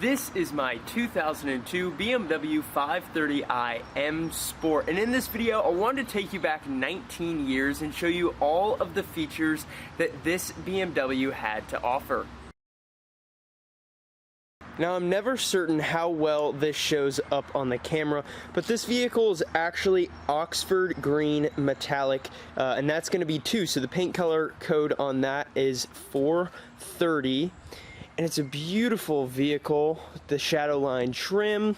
This is my 2002 BMW 530i M Sport, and in this video I wanted to take you back 19 years and show you all of the features that this BMW had to offer. Now, I'm never certain how well this shows up on the camera, but this vehicle is actually Oxford green metallic, and that's going to be 2, so the paint color code on that is 430. And it's a beautiful vehicle, the shadow line trim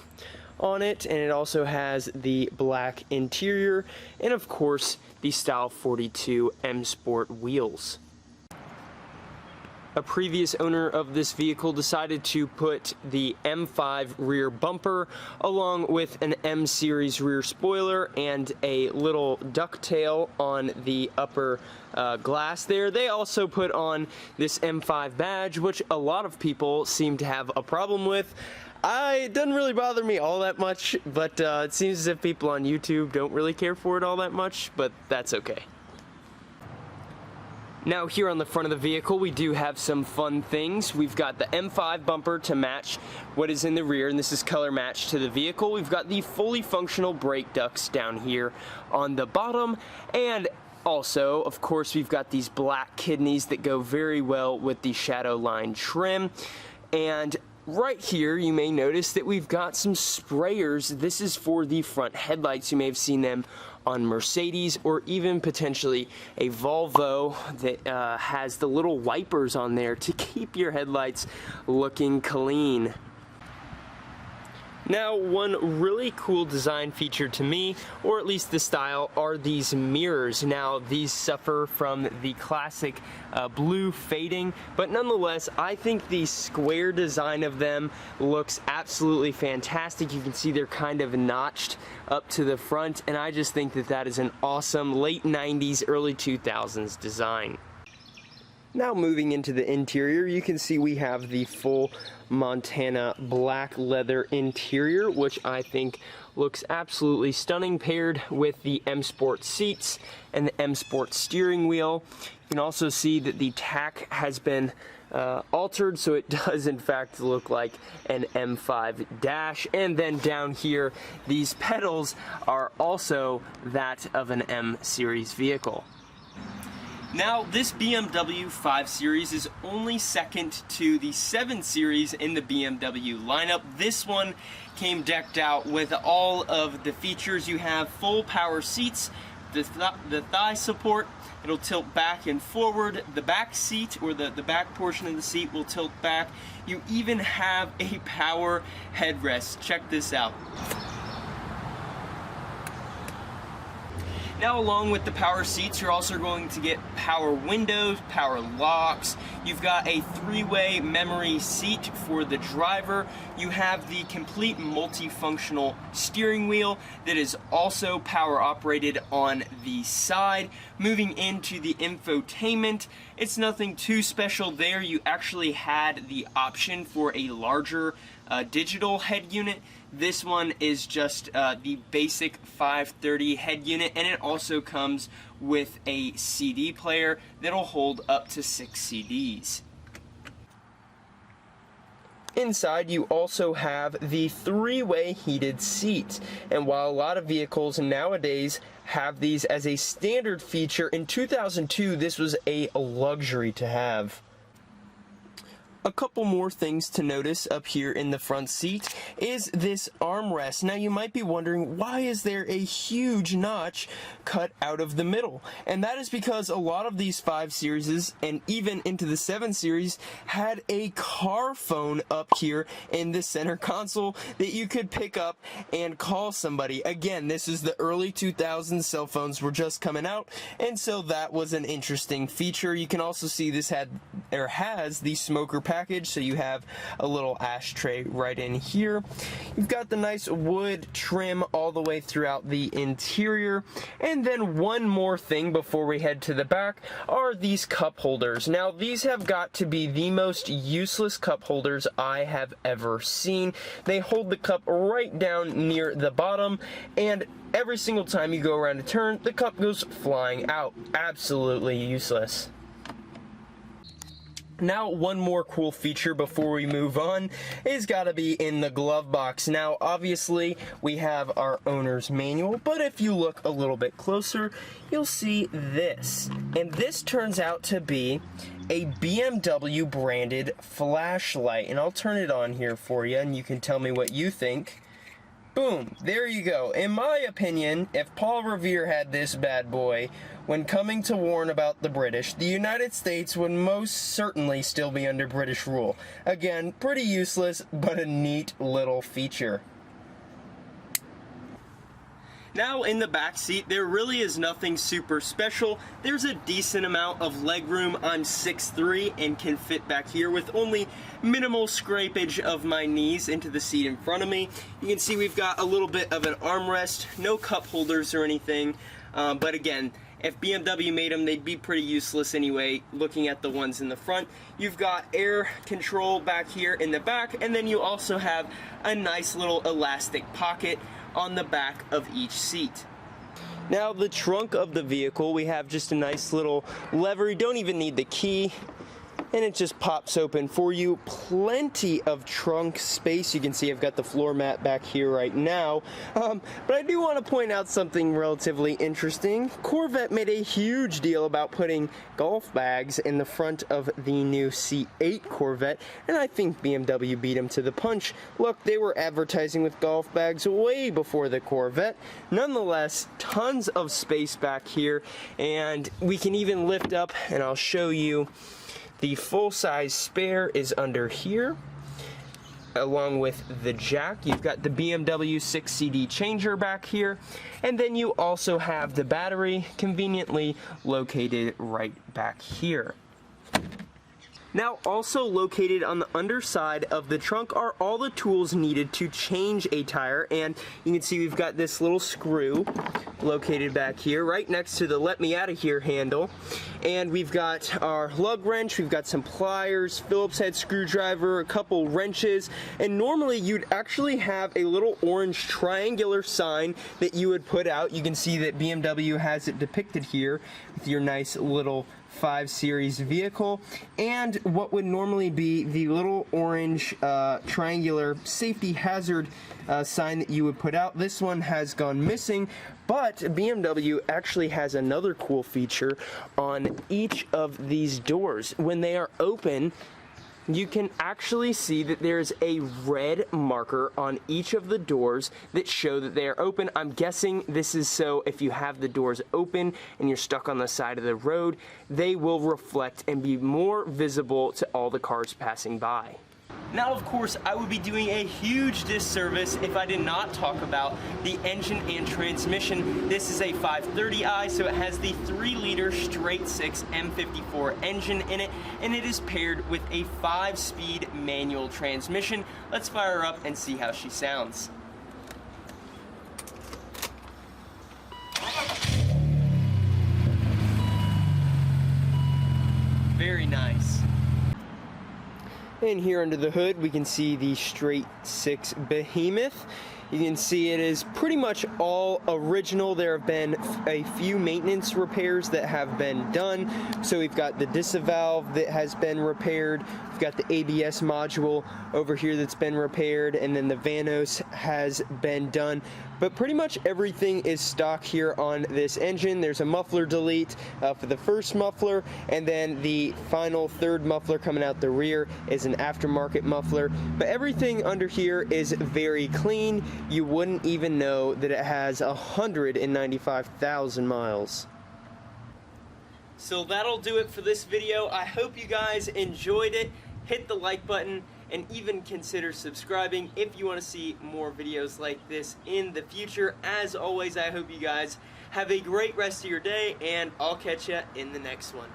on it, and it also has the black interior, and of course the Style 42 M Sport wheels. A previous owner of this vehicle decided to put the M5 rear bumper along with an M series rear spoiler and a little ducktail on the upper glass there. They also put on this M5 badge, which a lot of people seem to have a problem with. It doesn't really bother me all that much, but it seems as if people on YouTube don't really care for it all that much, but that's okay. Now, here on the front of the vehicle, we do have some fun things. We've got the M5 bumper to match what is in the rear, and this is color matched to the vehicle. We've got the fully functional brake ducts down here on the bottom, and also, of course, we've got these black kidneys that go very well with the shadow line trim. And right here, you may notice that we've got some sprayers. This is for the front headlights. You may have seen them on Mercedes or even potentially a Volvo that has the little wipers on there to keep your headlights looking clean. Now, one really cool design feature to me, or at least the style, are these mirrors. Now, these suffer from the classic blue fading, but nonetheless, I think the square design of them looks absolutely fantastic. You can see they're kind of notched up to the front, and I just think that that is an awesome late 90s, early 2000s design. Now, moving into the interior, you can see we have the full Montana black leather interior, which I think looks absolutely stunning, paired with the M Sport seats and the M Sport steering wheel. You can also see that the tack has been altered, so it does in fact look like an M5 dash. And then down here, these pedals are also that of an M series vehicle. Now, this BMW 5 Series is only second to the 7 Series in the BMW lineup. This one came decked out with all of the features. You have full power seats, the thigh support. It'll tilt back and forward. The back seat, or the back portion of the seat, will tilt back. You even have a power headrest. Check this out. Now, along with the power seats, you're also going to get power windows, power locks. You've got a 3-way memory seat for the driver. You have the complete multifunctional steering wheel that is also power operated on the side. Moving into the infotainment, it's nothing too special there. You actually had the option for a larger digital head unit. This one is just the basic 530 head unit, and it also comes with a CD player that'll hold up to 6 CDs. Inside, you also have the 3-way heated seats, and while a lot of vehicles nowadays have these as a standard feature, in 2002 this was a luxury to have. A couple more things to notice up here in the front seat is this armrest. Now, you might be wondering, why is there a huge notch cut out of the middle? And that is because a lot of these 5 Series and even into the 7 Series had a car phone up here in the center console that you could pick up and call somebody. Again, this is the early 2000s. Cell phones were just coming out, and so that was an interesting feature. You can also see this has the smoker package, so you have a little ashtray right in here. You've got the nice wood trim all the way throughout the interior. And then one more thing before we head to the back are these cup holders. Now, these have got to be the most useless cup holders I have ever seen. They hold the cup right down near the bottom, and every single time you go around a turn, the cup goes flying out. Absolutely useless. Now, one more cool feature before we move on is gotta be in the glove box. Now, obviously, we have our owner's manual, but if you look a little bit closer, you'll see this. And this turns out to be a BMW branded flashlight. And I'll turn it on here for you, and you can tell me what you think. Boom, there you go. In my opinion, if Paul Revere had this bad boy, when coming to warn about the British, the United States would most certainly still be under British rule. Again, pretty useless, but a neat little feature. Now in the back seat, there really is nothing super special. There's a decent amount of legroom. I'm 6'3" and can fit back here with only minimal scrapage of my knees into the seat in front of me. You can see we've got a little bit of an armrest, no cup holders or anything, but again, if BMW made them, they'd be pretty useless anyway, looking at the ones in the front. You've got air control back here in the back, and then you also have a nice little elastic pocket on the back of each seat. Now, the trunk of the vehicle, we have just a nice little lever. You don't even need the key, and it just pops open for you. Plenty of trunk space. You can see I've got the floor mat back here right now. But I do want to point out something relatively interesting. Corvette made a huge deal about putting golf bags in the front of the new C8 Corvette, and I think BMW beat them to the punch. Look, they were advertising with golf bags way before the Corvette. Nonetheless, tons of space back here, and we can even lift up, and I'll show you. The full-size spare is under here, along with the jack. You've got the BMW 6 CD changer back here, and then you also have the battery conveniently located right back here. Now, also located on the underside of the trunk are all the tools needed to change a tire, and you can see we've got this little screw located back here right next to the let me out of here handle, and we've got our lug wrench, we've got some pliers, Phillips head screwdriver, a couple wrenches, and normally you'd actually have a little orange triangular sign that you would put out. You can see that BMW has it depicted here with your nice little 5 Series vehicle, and what would normally be the little orange triangular safety hazard sign that you would put out. This one has gone missing, but BMW actually has another cool feature on each of these doors. When they are open, you can actually see that there's a red marker on each of the doors that show that they are open. I'm guessing this is so if you have the doors open and you're stuck on the side of the road, they will reflect and be more visible to all the cars passing by. Now, of course, I would be doing a huge disservice if I did not talk about the engine and transmission. This is a 530i, so it has the 3-liter straight-six M54 engine in it, and it is paired with a 5-speed manual transmission. Let's fire her up and see how she sounds. Very nice. And here under the hood we can see the straight-six behemoth. You can see it is pretty much all original. There have been a few maintenance repairs that have been done. So we've got the disvalve that has been repaired. We've got the ABS module over here that's been repaired, and then the Vanos has been done. But pretty much everything is stock here on this engine. There's a muffler delete for the first muffler, and then the final third muffler coming out the rear is an aftermarket muffler. But everything under here is very clean. You wouldn't even know that it has 195,000 miles. So that'll do it for this video. I hope you guys enjoyed it. Hit the like button and even consider subscribing if you want to see more videos like this in the future. As always, I hope you guys have a great rest of your day, and I'll catch you in the next one.